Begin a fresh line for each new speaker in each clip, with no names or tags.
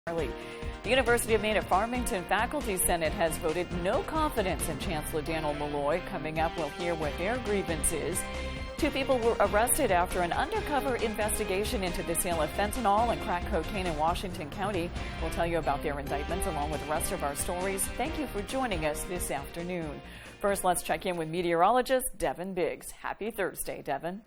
The University of Maine at Farmington Faculty Senate has voted no confidence in Chancellor Daniel Malloy. Coming up, we'll hear what their grievance is. 2 people were arrested after an undercover investigation into the sale of fentanyl and crack cocaine in Washington County. We'll tell you about their indictments along with the rest of our stories. Thank you for joining us this afternoon. First, let's check in with meteorologist Devin Biggs. Happy Thursday, Devin.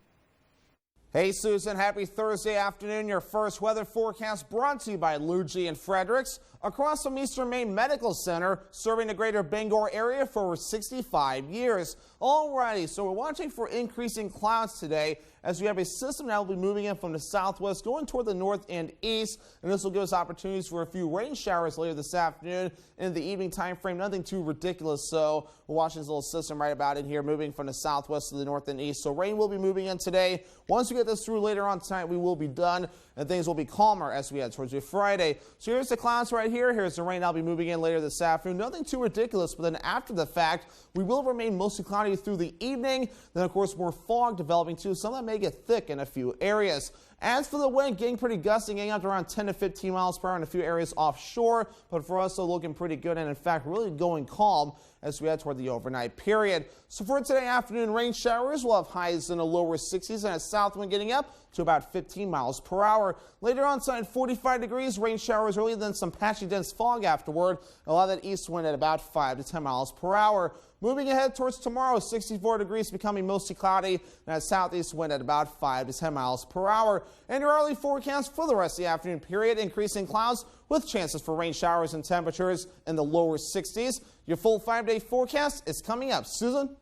Hey Susan, happy Thursday afternoon. Your first weather forecast brought to you by Luigi and Fredericks, across from Eastern Maine Medical Center, serving the greater Bangor area for over 65 years. Alrighty, so we're watching for increasing clouds today as we have a system that will be moving in from the southwest going toward the north and east, and this will give us opportunities for a few rain showers later this afternoon in the evening time frame. Nothing too ridiculous, so we're watching this little system right about in here moving from the southwest to the north and east. So rain will be moving in today. Once we get this through later on tonight, we will be done and things will be calmer as we head towards your Friday. So here's the clouds right here. Here's the rain that'll be moving in later this afternoon. Nothing too ridiculous, but then after the fact, we will remain mostly cloudy through the evening. Then, of course, more fog developing too. Some of that may get thick in a few areas. As for the wind, getting pretty gusty, getting up to around 10 to 15 miles per hour in a few areas offshore. But for us, still looking pretty good and, in fact, really going calm as we head toward the overnight period. So for today afternoon, rain showers will have highs in the lower 60s and a south wind getting up to about 15 miles per hour. Later on tonight, 45 degrees, rain showers early, then some patchy dense fog afterward. A lot of that east wind at about 5 to 10 miles per hour. Moving ahead towards tomorrow, 64 degrees, becoming mostly cloudy, and a southeast wind at about 5 to 10 miles per hour. And your early forecast for the rest of the afternoon period, increasing clouds with chances for rain showers and temperatures in the lower 60s. Your full 5-day forecast is coming up. Susan?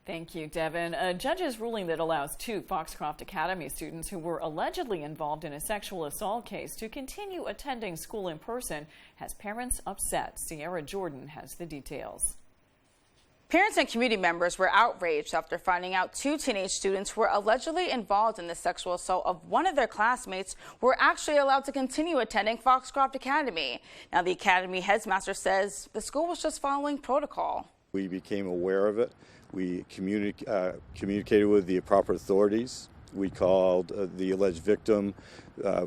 Thank you, Devin. A judge's ruling that allows 2 Foxcroft Academy students who were allegedly involved in a sexual assault case to continue attending school in person has parents upset. Sierra Jordan has the details.
Parents and community members were outraged after finding out 2 teenage students who were allegedly involved in the sexual assault of one of their classmates were actually allowed to continue attending Foxcroft Academy. Now, the academy headmaster says the school was just following protocol.
We became aware of it. We communicated with the proper authorities. We called the alleged victim,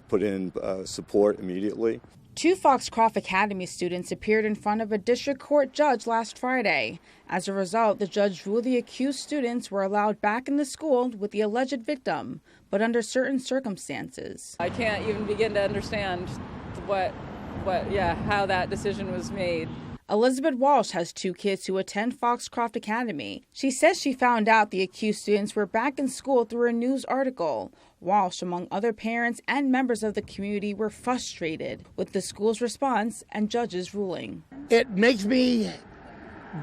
put in support immediately.
2 Foxcroft Academy students appeared in front of a district court judge last Friday. As a result, the judge ruled the accused students were allowed back in the school with the alleged victim, but under certain circumstances.
I can't even begin to understand how that decision was made.
Elizabeth Walsh has 2 kids who attend Foxcroft Academy. She says she found out the accused students were back in school through a news article. Walsh, among other parents and members of the community, were frustrated with the school's response and judge's ruling.
It makes me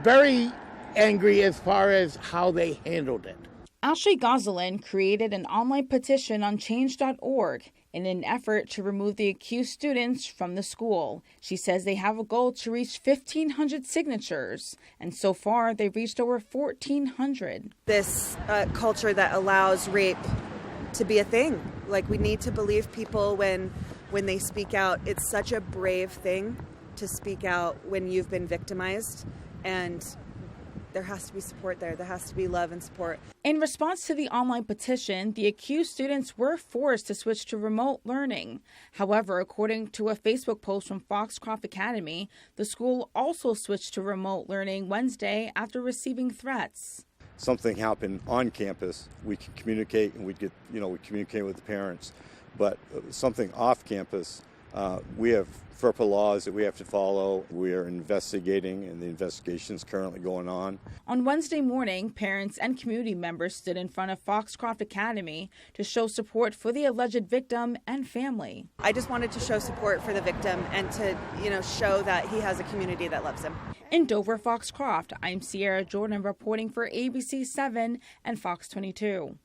very angry as far as how they handled it.
Ashley Gosselin created an online petition on change.org in an effort to remove the accused students from the school. She says they have a goal to reach 1,500 signatures, and so far they've reached over 1,400.
This culture that allows rape to be a thing. Like, we need to believe people when they speak out. It's such a brave thing to speak out when you've been victimized, and there has to be support there. There has to be love and support.
In response to the online petition, the accused students were forced to switch to remote learning. However, according to a Facebook post from Foxcroft Academy, the school also switched to remote learning Wednesday after receiving threats.
Something happened on campus, we can communicate and we communicate with the parents. But something off campus, we have FERPA laws that we have to follow. We are investigating, and the investigation is currently going on.
On Wednesday morning, parents and community members stood in front of Foxcroft Academy to show support for the alleged victim and family.
I just wanted to show support for the victim and to, show that he has a community that loves him.
In Dover, Foxcroft, I'm Sierra Jordan reporting for ABC 7 and Fox 22.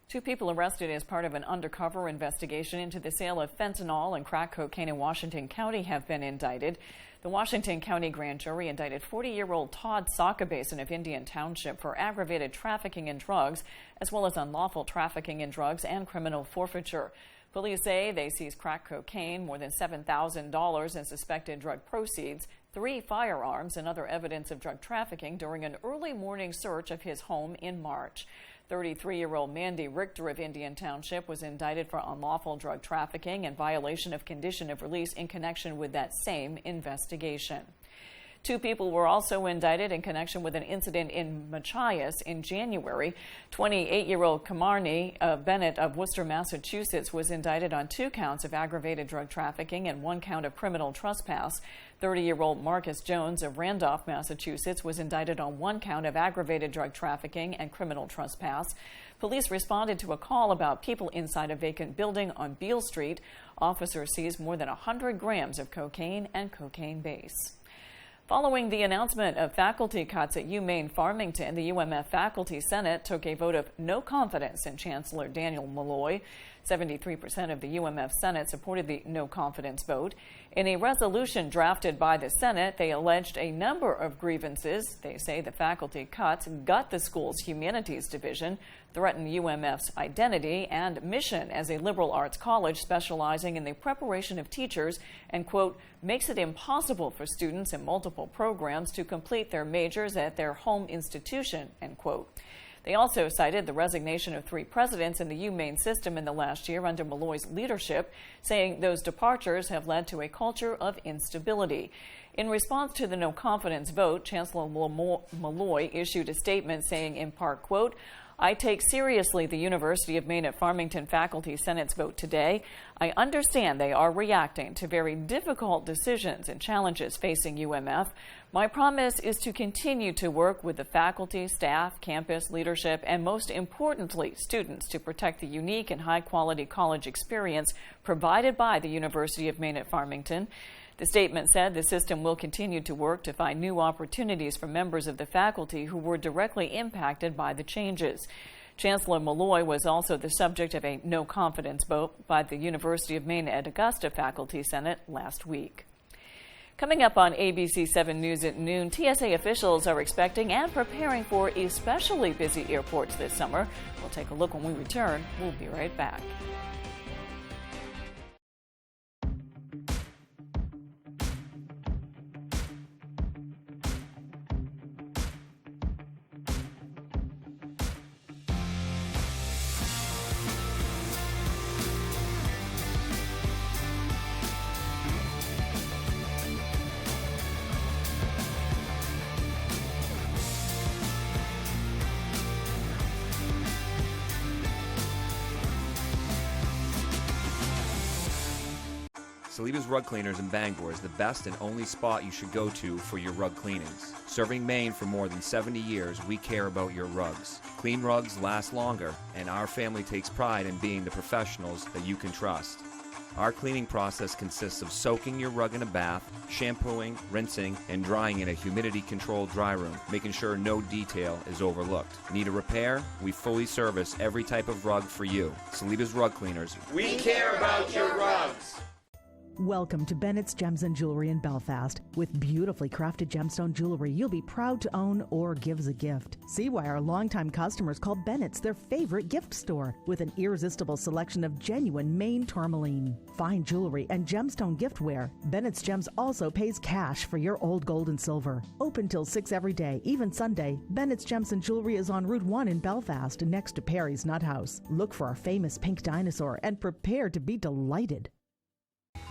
2 people arrested as part of an undercover investigation into the sale of fentanyl and crack cocaine in Washington County have been indicted. The Washington County grand jury indicted 40-year-old Todd Sockabasin of Indian Township for aggravated trafficking in drugs, as well as unlawful trafficking in drugs and criminal forfeiture. Police say they seized crack cocaine, more than $7,000 in suspected drug proceeds, 3 firearms, and other evidence of drug trafficking during an early morning search of his home in March. 33-year-old Mandy Richter of Indian Township was indicted for unlawful drug trafficking and violation of condition of release in connection with that same investigation. 2 people were also indicted in connection with an incident in Machias in January. 28-year-old Kamarni Bennett of Worcester, Massachusetts, was indicted on 2 counts of aggravated drug trafficking and 1 count of criminal trespass. 30-year-old Marcus Jones of Randolph, Massachusetts, was indicted on 1 count of aggravated drug trafficking and criminal trespass. Police responded to a call about people inside a vacant building on Beale Street. Officers seized more than 100 grams of cocaine and cocaine base. Following the announcement of faculty cuts at UMaine Farmington, the UMF Faculty Senate took a vote of no confidence in Chancellor Daniel Malloy. 73% of the UMF Senate supported the no confidence vote. In a resolution drafted by the Senate, they alleged a number of grievances. They say the faculty cuts gut the school's humanities division, threaten UMF's identity and mission as a liberal arts college specializing in the preparation of teachers, and, quote, makes it impossible for students in multiple programs to complete their majors at their home institution, end quote. They also cited the resignation of 3 presidents in the UMaine system in the last year under Malloy's leadership, saying those departures have led to a culture of instability. In response to the no confidence vote, Chancellor Malloy issued a statement saying, in part, quote, I take seriously the University of Maine at Farmington Faculty Senate's vote today. I understand they are reacting to very difficult decisions and challenges facing UMF. My promise is to continue to work with the faculty, staff, campus, leadership, and most importantly, students to protect the unique and high-quality college experience provided by the University of Maine at Farmington. The statement said the system will continue to work to find new opportunities for members of the faculty who were directly impacted by the changes. Chancellor Malloy was also the subject of a no confidence vote by the University of Maine at Augusta Faculty Senate last week. Coming up on ABC 7 News at noon, TSA officials are expecting and preparing for especially busy airports this summer. We'll take a look when we return. We'll be right back.
Saliba's Rug Cleaners in Bangor is the best and only spot you should go to for your rug cleanings. Serving Maine for more than 70 years, we care about your rugs. Clean rugs last longer, and our family takes pride in being the professionals that you can trust. Our cleaning process consists of soaking your rug in a bath, shampooing, rinsing, and drying in a humidity-controlled dry room, making sure no detail is overlooked. Need a repair? We fully service every type of rug for you. Saliba's Rug Cleaners.
We care about your rugs.
Welcome to Bennett's Gems and Jewelry in Belfast. With beautifully crafted gemstone jewelry you'll be proud to own or give as a gift. See why our longtime customers call Bennett's their favorite gift store, with an irresistible selection of genuine Maine tourmaline, fine jewelry, and gemstone giftware. Bennett's Gems also pays cash for your old gold and silver. Open till 6 every day, even Sunday. Bennett's Gems and Jewelry is on Route 1 in Belfast, next to Perry's Nut House. Look for our famous pink dinosaur and prepare to be delighted.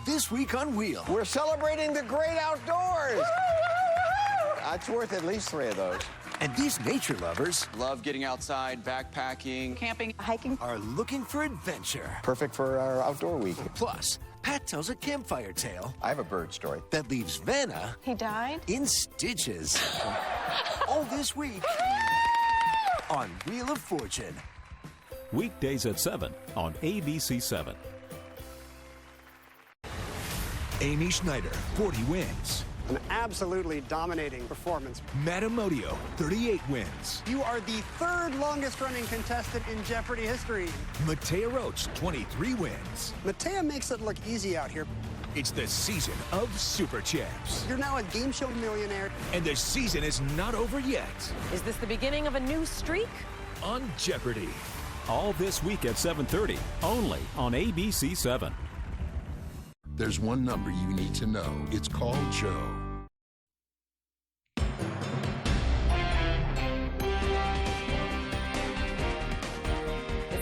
This week on Wheel,
we're celebrating the great outdoors. Woo-hoo-hoo-hoo! That's worth at least 3 of those.
And these nature lovers
love getting outside, backpacking,
camping, hiking,
are looking for adventure.
Perfect for our outdoor week.
Plus, Pat tells a campfire tale.
I have a bird story
That leaves Vanna.
He died?
In stitches. All this week on Wheel of Fortune.
Weekdays at 7 on ABC 7.
Amy Schneider, 40 wins.
An absolutely dominating performance.
Matamodio, 38 wins.
You are the 3rd longest running contestant in Jeopardy history.
Matea Roach, 23 wins.
Matea makes it look easy out here.
It's the season of Super Champs.
You're now a game show millionaire.
And the season is not over yet.
Is this the beginning of a new streak?
On Jeopardy!
All this week at 7:30, only on ABC 7.
There's one number you need to know. It's called Joe.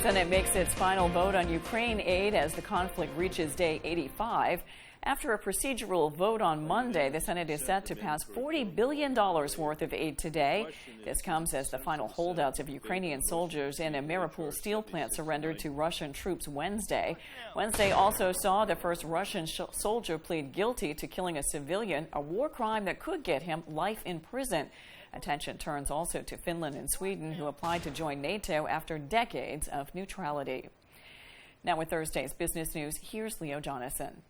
Senate makes its final vote on Ukraine aid as the conflict reaches day 85. After a procedural vote on Monday, the Senate is set to pass $40 billion worth of aid today. This comes as the final holdouts of Ukrainian soldiers in a Mariupol steel plant surrendered to Russian troops Wednesday. Wednesday also saw the first Russian soldier plead guilty to killing a civilian, a war crime that could get him life in prison. Attention turns also to Finland and Sweden, who applied to join NATO after decades of neutrality. Now with Thursday's business news, here's Leo Jonathan.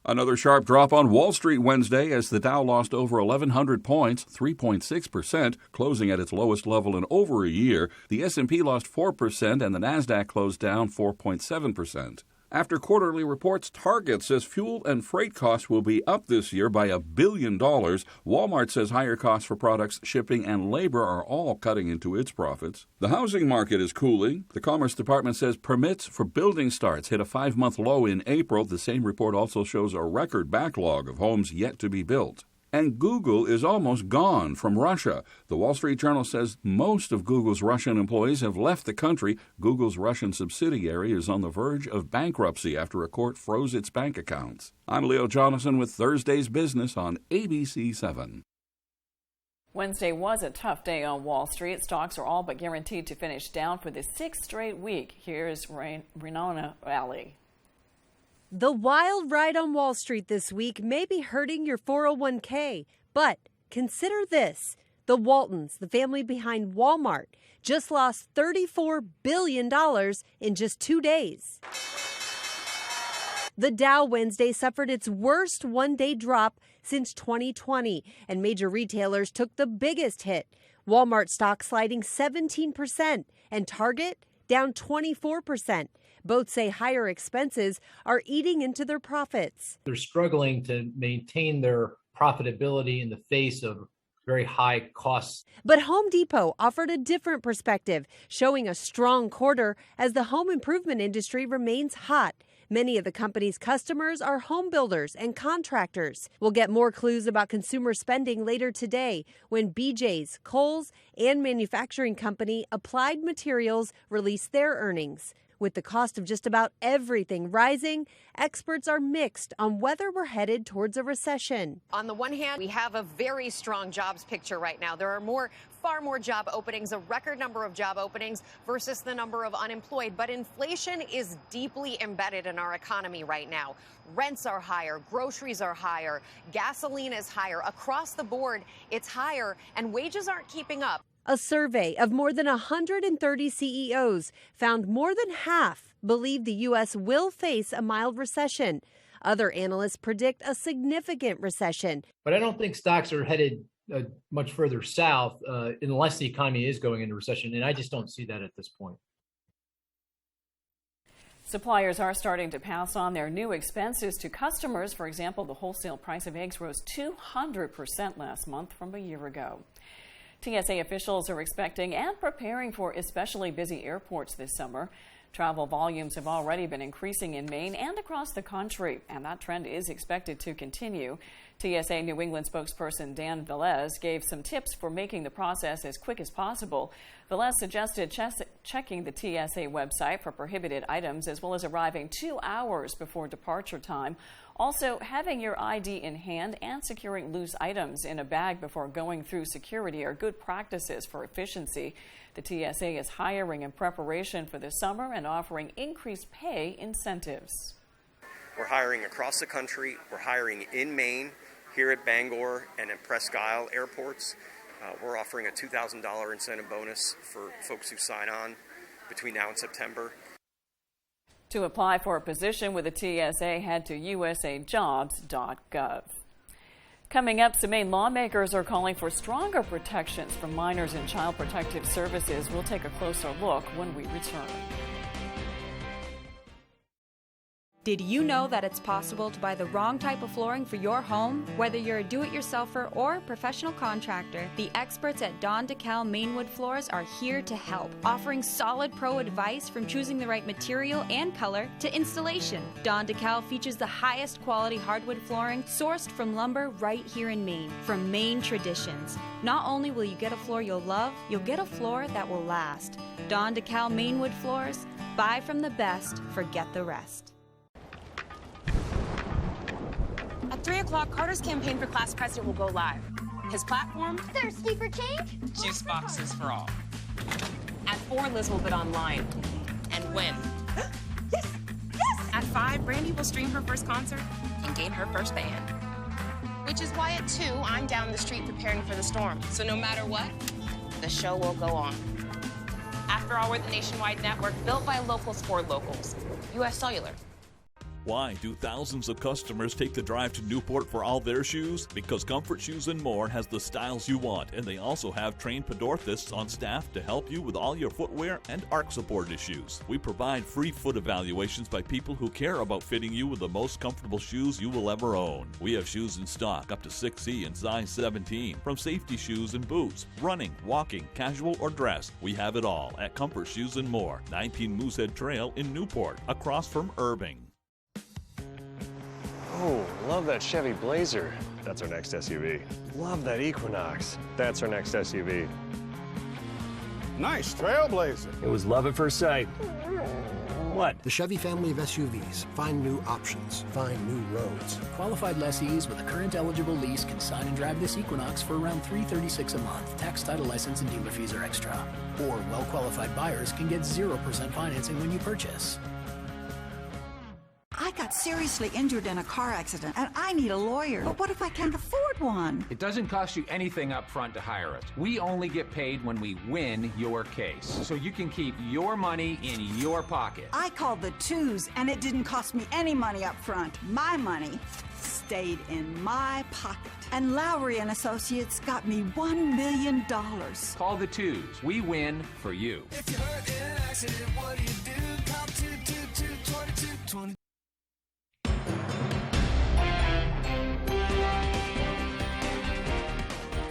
Another sharp drop on Wall Street Wednesday as the Dow lost over 1,100 points, 3.6%, closing at its lowest level in over a year. The S&P lost 4% and the Nasdaq closed down 4.7%. After quarterly reports, Target says fuel and freight costs will be up this year by $1 billion. Walmart says higher costs for products, shipping, and labor are all cutting into its profits. The housing market is cooling. The Commerce Department says permits for building starts hit a 5-month low in April. The same report also shows a record backlog of homes yet to be built. And Google is almost gone from Russia. The Wall Street Journal says most of Google's Russian employees have left the country. Google's Russian subsidiary is on the verge of bankruptcy after a court froze its bank accounts. I'm Leo Jonathan with Thursday's Business on ABC 7.
Wednesday was a tough day on Wall Street. Stocks are all but guaranteed to finish down for the 6th straight week. Here's Renona Valley.
The wild ride on Wall Street this week may be hurting your 401k, but consider this. The Waltons, the family behind Walmart, just lost $34 billion in just 2 days. The Dow Wednesday suffered its worst one-day drop since 2020, and major retailers took the biggest hit. Walmart stock sliding 17% and Target down 24%. Both say higher expenses are eating into their profits.
They're struggling to maintain their profitability in the face of very high costs.
But Home Depot offered a different perspective, showing a strong quarter as the home improvement industry remains hot. Many of the company's customers are home builders and contractors. We'll get more clues about consumer spending later today when BJ's, Kohl's, and manufacturing company Applied Materials release their earnings. With the cost of just about everything rising, experts are mixed on whether we're headed towards a recession.
On the one hand, we have a very strong jobs picture right now. There are far more job openings, a record number of job openings versus the number of unemployed. But inflation is deeply embedded in our economy right now. Rents are higher, groceries are higher, gasoline is higher. Across the board, it's higher, and wages aren't keeping up.
A survey of more than 130 CEOs found more than half believe the U.S. will face a mild recession. Other analysts predict a significant recession.
But I don't think stocks are headed much further south unless the economy is going into recession, and I just don't see that at this point.
Suppliers are starting to pass on their new expenses to customers. For example, the wholesale price of eggs rose 200% last month from a year ago. TSA officials are expecting and preparing for especially busy airports this summer. Travel volumes have already been increasing in Maine and across the country, and that trend is expected to continue. TSA New England spokesperson Dan Velez gave some tips for making the process as quick as possible. Velez suggested checking the TSA website for prohibited items as well as arriving 2 hours before departure time. Also, having your ID in hand and securing loose items in a bag before going through security are good practices for efficiency. The TSA is hiring in preparation for the summer and offering increased pay incentives.
We're hiring across the country. We're hiring in Maine, here at Bangor and at Presque Isle airports. We're offering a $2,000 incentive bonus for folks who sign on between now and September.
To apply for a position with the TSA, head to usajobs.gov. Coming up, some Maine lawmakers are calling for stronger protections for minors in Child Protective Services. We'll take a closer look when we return.
Did you know that it's possible to buy the wrong type of flooring for your home? Whether you're a do-it-yourselfer or professional contractor, the experts at Don DeKalb Mainwood Floors are here to help, offering solid pro advice from choosing the right material and color to installation. Don DeKalb features the highest quality hardwood flooring sourced from lumber right here in Maine, from Maine traditions. Not only will you get a floor you'll love, you'll get a floor that will last. Don DeKalb Mainwood Floors, buy from the best, forget the rest.
At 3 o'clock, Carter's campaign for class president will go live. His platform?
Thirsty for change?
Juice boxes for all. At 4, Liz will bid online and win.
Yes! Yes!
At 5, Brandy will stream her first concert and gain her first band. Which is why at 2, I'm down the street preparing for the storm. So no matter what, the show will go on. After all, we're the nationwide network built by locals for locals. U.S. Cellular.
Why do thousands of customers take the drive to Newport for all their shoes? Because Comfort Shoes & More has the styles you want, and they also have trained podorthists on staff to help you with all your footwear and arch support issues. We provide free foot evaluations by people who care about fitting you with the most comfortable shoes you will ever own. We have shoes in stock up to 6C and size 17, from safety shoes and boots, running, walking, casual, or dress. We have it all at Comfort Shoes & More, 19 Moosehead Trail in Newport, across from Irving.
Oh, love that Chevy Blazer. That's our next SUV. Love that Equinox. That's our next SUV.
Nice Trailblazer.
It was love at first sight. What?
The Chevy family of SUVs. Find new options. Find new roads.
Qualified lessees with a current eligible lease can sign and drive this Equinox for around $336 a month. Tax, title, license, and dealer fees are extra. Or well-qualified buyers can get 0% financing when you purchase.
I got seriously injured in a car accident, and I need a lawyer. But what if I can't afford one?
It doesn't cost you anything up front to hire us. We only get paid when we win your case, so you can keep your money in your pocket.
I called the twos, and it didn't cost me any money up front. My money stayed in my pocket. And Lowry and Associates got me $1 million.
Call the twos. We win for you.
If you're hurt in an accident, what do you do? Call 222-2220.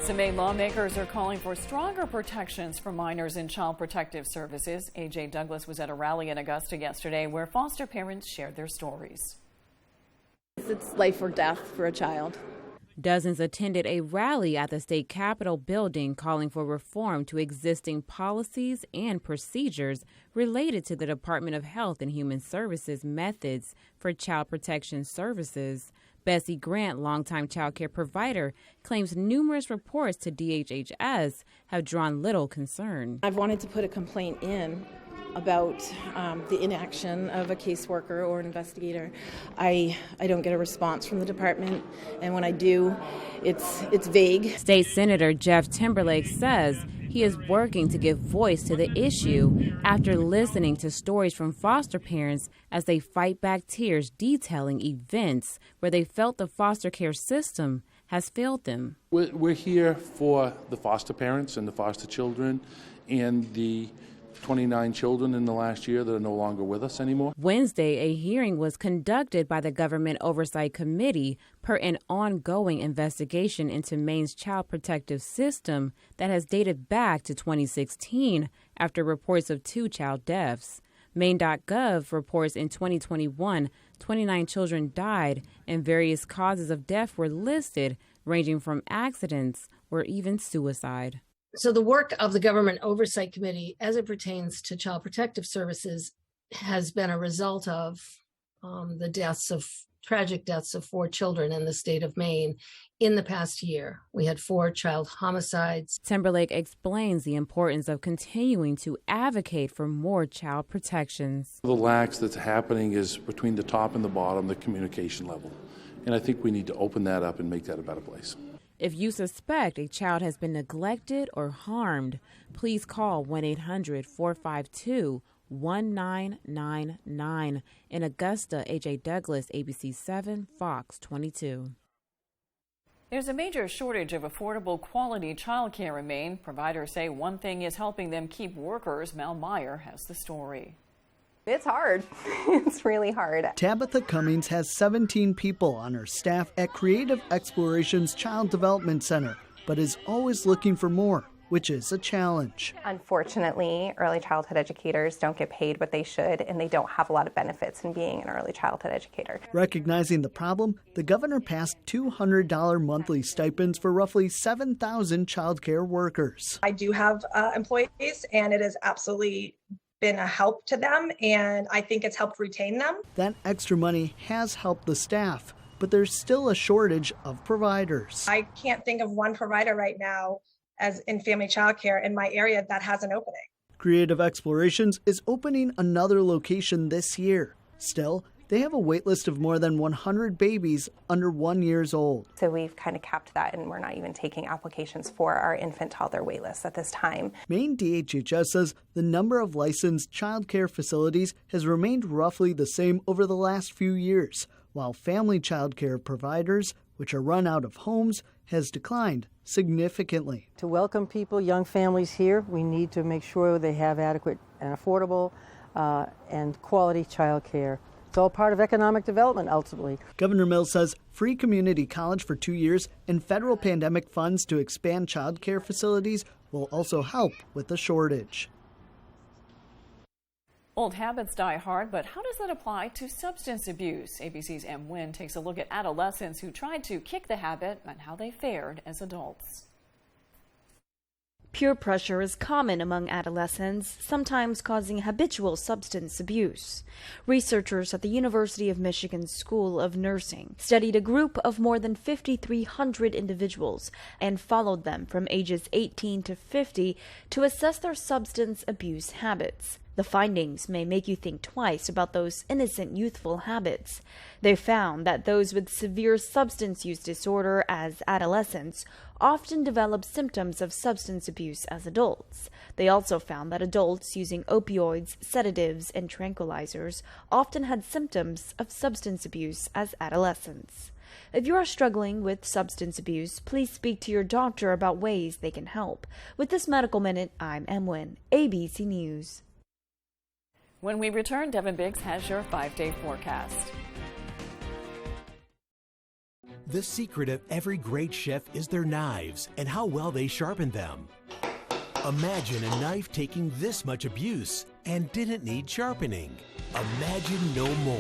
Some Maine lawmakers are calling for stronger protections for minors in Child Protective Services. A.J. Douglas was at a rally in Augusta yesterday where foster parents shared their stories.
It's life or death for a child.
Dozens attended a rally at the state capitol building calling for reform to existing policies and procedures related to the Department of Health and Human Services methods for child protection services. Bessie Grant, longtime child care provider, claims numerous reports to DHHS have drawn little concern.
I've wanted to put a complaint in about the inaction of a caseworker or an investigator. I don't get a response from the department, and when I do, it's vague.
State Senator Jeff Timberlake says he is working to give voice to the issue after listening to stories from foster parents as they fight back tears detailing events where they felt the foster care system has failed them.
We're here for the foster parents and the foster children and the 29 children in the last year that are no longer with us anymore.
Wednesday, a hearing was conducted by the Government Oversight Committee per an ongoing investigation into Maine's child protective system that has dated back to 2016 after reports of 2 child deaths. Maine.gov reports in 2021, 29 children died and various causes of death were listed, ranging from accidents or even suicide.
So the work of the Government Oversight Committee as it pertains to Child Protective Services has been a result of the tragic deaths of 4 children in the state of Maine in the past year. We had 4 child homicides.
Timberlake explains the importance of continuing to advocate for more child protections.
The lax that's happening is between the top and the bottom, the communication level. And I think we need to open that up and make that a better place.
If you suspect a child has been neglected or harmed, please call 1-800-452-1999. In Augusta, A.J. Douglas, ABC 7, Fox 22.
There's a major shortage of affordable quality child care in Maine. Providers say one thing is helping them keep workers. Mel Meyer has the story.
It's hard. It's really hard.
Tabitha Cummings has 17 people on her staff at Creative Explorations Child Development Center, but is always looking for more, which is a challenge.
Unfortunately, early childhood educators don't get paid what they should, and they don't have a lot of benefits in being an early childhood educator.
Recognizing the problem, the governor passed $200 monthly stipends for roughly 7,000 childcare workers.
I do have employees, and it has absolutely been a help to them, and I think it's helped retain them.
That extra money has helped the staff, but there's still a shortage of providers.
I can't think of one provider right now as in family childcare in my area that has an opening.
Creative Explorations is opening another location this year. Still, they have a wait list of more than 100 babies under 1 year old.
So we've kind of capped that, and we're not even taking applications for our infant toddler wait list at this time.
Maine DHHS says the number of licensed child care facilities has remained roughly the same over the last few years, while family child care providers, which are run out of homes, has declined significantly.
To welcome people, young families here, we need to make sure they have adequate and affordable and quality child care. It's all part of economic development, ultimately.
Governor Mills says free community college for 2 years and federal pandemic funds to expand child care facilities will also help with the shortage.
Old habits die hard, but how does that apply to substance abuse? ABC's M. Nguyen takes a look at adolescents who tried to kick the habit and how they fared as adults.
Peer pressure is common among adolescents, sometimes causing habitual substance abuse. Researchers at the University of Michigan School of Nursing studied a group of more than 5,300 individuals and followed them from ages 18 to 50 to assess their substance abuse habits. The findings may make you think twice about those innocent youthful habits. They found that those with severe substance use disorder as adolescents often develop symptoms of substance abuse as adults. They also found that adults using opioids, sedatives, and tranquilizers often had symptoms of substance abuse as adolescents. If you are struggling with substance abuse, please speak to your doctor about ways they can help. With this Medical Minute, I'm M. Nguyen, ABC News.
When we return, Devin Biggs has your 5-day forecast.
The secret of every great chef is their knives and how well they sharpen them. Imagine a knife taking this much abuse and didn't need sharpening. Imagine no more.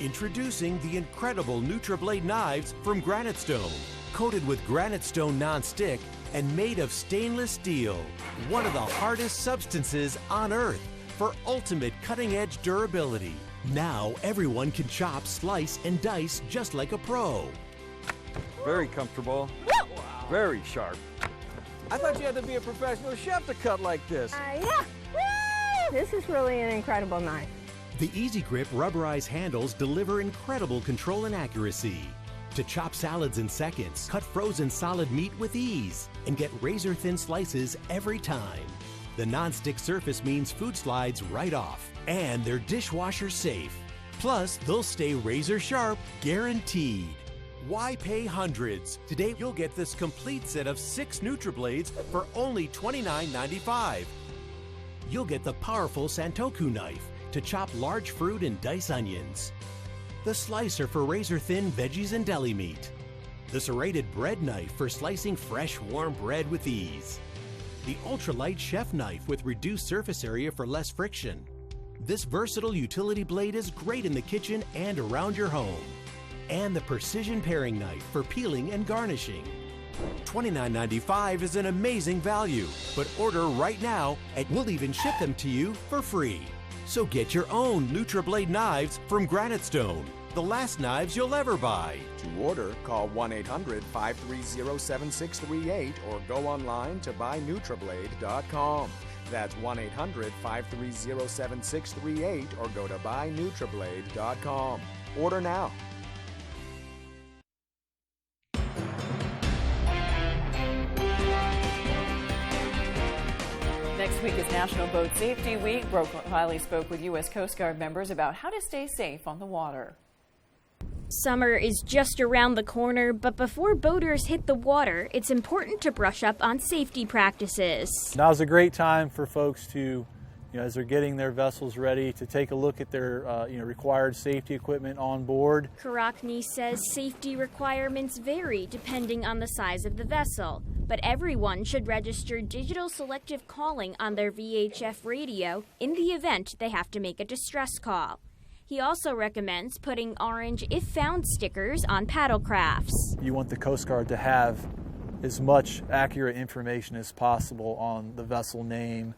Introducing the incredible NutriBlade knives from Granite Stone. Coated with Granite Stone non-stick and made of stainless steel. One of the hardest substances on earth for ultimate cutting-edge durability. Now everyone can chop, slice, and dice just like a pro.
Very comfortable, very sharp. I thought you had to be a professional chef to cut like this.
Yeah. Woo! This is really an incredible knife.
The Easy Grip rubberized handles deliver incredible control and accuracy. To chop salads in seconds, cut frozen solid meat with ease, and get razor-thin slices every time. The non-stick surface means food slides right off, and they're dishwasher safe. Plus, they'll stay razor sharp, guaranteed. Why pay hundreds? Today, you'll get this complete set of 6 NutriBlades for only $29.95. You'll get the powerful Santoku knife to chop large fruit and dice onions. The slicer for razor-thin veggies and deli meat. The serrated bread knife for slicing fresh, warm bread with ease. The ultralight chef knife with reduced surface area for less friction. This versatile utility blade is great in the kitchen and around your home. And the precision paring knife for peeling and garnishing. $29.95 is an amazing value, but order right now and we'll even ship them to you for free. So get your own NutriBlade knives from Granite Stone, the last knives you'll ever buy.
To order, call 1-800-530-7638 or go online to buynutriblade.com. That's 1-800-530-7638 or go to buynutriblade.com. Order now.
Next week is National Boat Safety Week. Brooke Riley spoke with U.S. Coast Guard members about how to stay safe on the water.
Summer is just around the corner, but before boaters hit the water, it's important to brush up on safety practices.
Now's a great time for folks to, as they're getting their vessels ready to take a look at their required safety equipment on board.
Karakni says safety requirements vary depending on the size of the vessel, but everyone should register digital selective calling on their VHF radio in the event they have to make a distress call. He also recommends putting orange if found stickers on paddle crafts.
You want the Coast Guard to have as much accurate information as possible on the vessel name,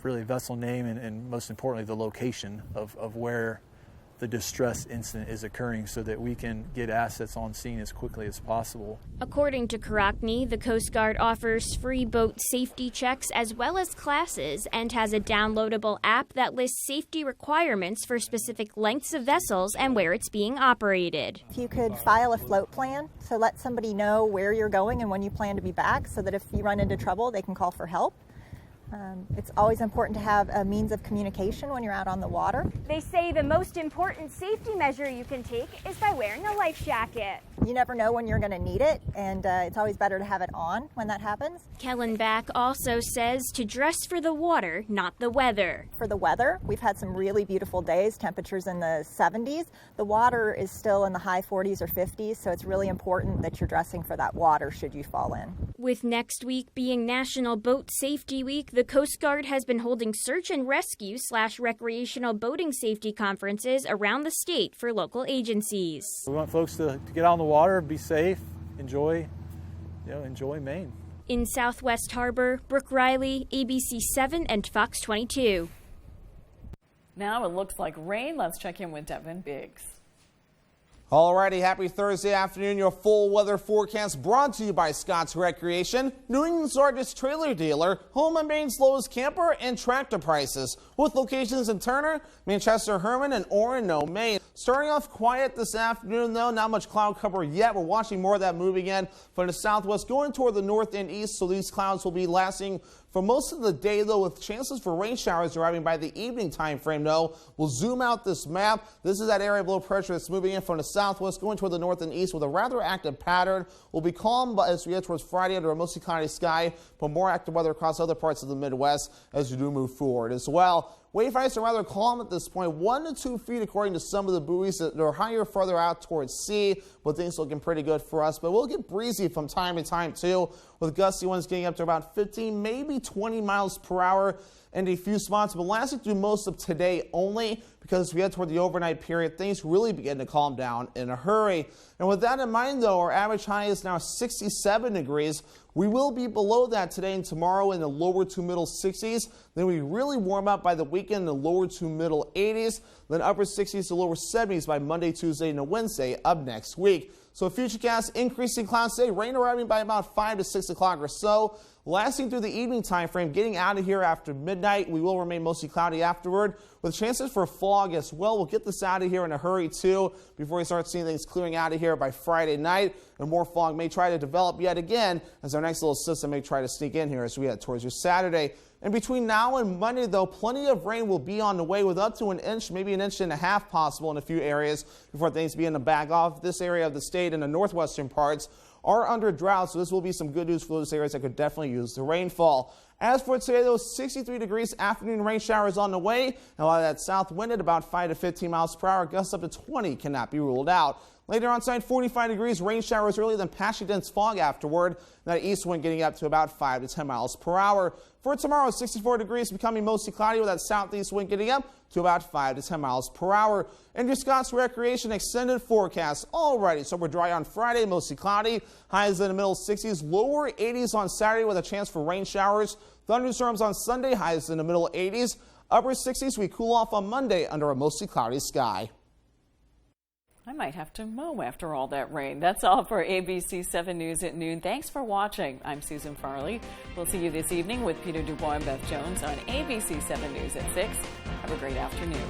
really vessel name and most importantly the location of where the distress incident is occurring so that we can get assets on scene as quickly as possible.
According to Karakni, the Coast Guard offers free boat safety checks as well as classes and has a downloadable app that lists safety requirements for specific lengths of vessels and where it's being operated.
If you could file a float plan, so let somebody know where you're going and when you plan to be back so that if you run into trouble, they can call for help. It's always important to have a means of communication when you're out on the water.
They say the most important safety measure you can take is by wearing a life jacket.
You never know when you're going to need it, and it's always better to have it on when that happens.
Kellenbach also says to dress for the water, not the weather.
For the weather, we've had some really beautiful days, temperatures in the 70s. The water is still in the high 40s or 50s, so it's really important that you're dressing for that water should you fall in.
With next week being National Boat Safety Week, the Coast Guard has been holding search and rescue / recreational boating safety conferences around the state for local agencies.
We want folks to get out on the water, be safe, enjoy Maine.
In Southwest Harbor, Brooke Riley, ABC 7 and Fox 22.
Now it looks like rain. Let's check in with Devin Biggs.
Alrighty, happy Thursday afternoon. Your full weather forecast brought to you by Scott's Recreation, New England's largest trailer dealer, home of Maine's lowest camper and tractor prices, with locations in Turner, Manchester, Herman, and Orono, Maine. Starting off quiet this afternoon, though, not much cloud cover yet. We're watching more of that moving in from the southwest, going toward the north and east, so these clouds will be lasting for most of the day, though, with chances for rain showers arriving by the evening time frame, though. We'll zoom out this map. This is that area of low pressure that's moving in from the southwest, going toward the north and east with a rather active pattern. We'll be calm as we get towards Friday under a mostly cloudy sky, but more active weather across other parts of the Midwest as we do move forward as well. Wave heights are rather calm at this point, 1 to 2 feet according to some of the buoys that are higher further out towards sea, but things looking pretty good for us. But we'll get breezy from time to time too, with gusty winds getting up to about 15, maybe 20 miles per hour in a few spots, but lasting through most of today only, because as we head toward the overnight period, things really begin to calm down in a hurry. And with that in mind, though, our average high is now 67 degrees. We will be below that today and tomorrow in the lower to middle 60s. Then we really warm up by the weekend in the lower to middle 80s. Then upper 60s to lower 70s by Monday, Tuesday, and Wednesday of next week. So futurecast, increasing clouds today, rain arriving by about 5 to 6 o'clock or so. Lasting through the evening time frame, getting out of here after midnight. We will remain mostly cloudy afterward with chances for fog as well. We'll get this out of here in a hurry too before we start seeing things clearing out of here by Friday night. And more fog may try to develop yet again as our next little system may try to sneak in here as we head towards your Saturday. And between now and Monday, though, plenty of rain will be on the way with up to an inch, maybe an inch and a half possible in a few areas before things begin to back off. This area of the state and the northwestern parts are under drought, so this will be some good news for those areas that could definitely use the rainfall. As for today, though, 63 degrees, afternoon rain showers on the way, and a lot of that south wind at about 5 to 15 miles per hour, gusts up to 20 cannot be ruled out. Later on side, 45 degrees, rain showers early, then patchy dense fog afterward. That east wind getting up to about 5 to 10 miles per hour. For tomorrow, 64 degrees, becoming mostly cloudy with that southeast wind getting up to about 5 to 10 miles per hour. And your Scott's Recreation extended forecast. Alrighty, so we're dry on Friday, mostly cloudy. Highs in the middle 60s, lower 80s on Saturday with a chance for rain showers. Thunderstorms on Sunday, highs in the middle 80s. Upper 60s, we cool off on Monday under a mostly cloudy sky.
I might have to mow after all that rain. That's all for ABC 7 News at noon. Thanks for watching. I'm Susan Farley. We'll see you this evening with Peter Dubois and Beth Jones on ABC 7 News at 6. Have a great afternoon.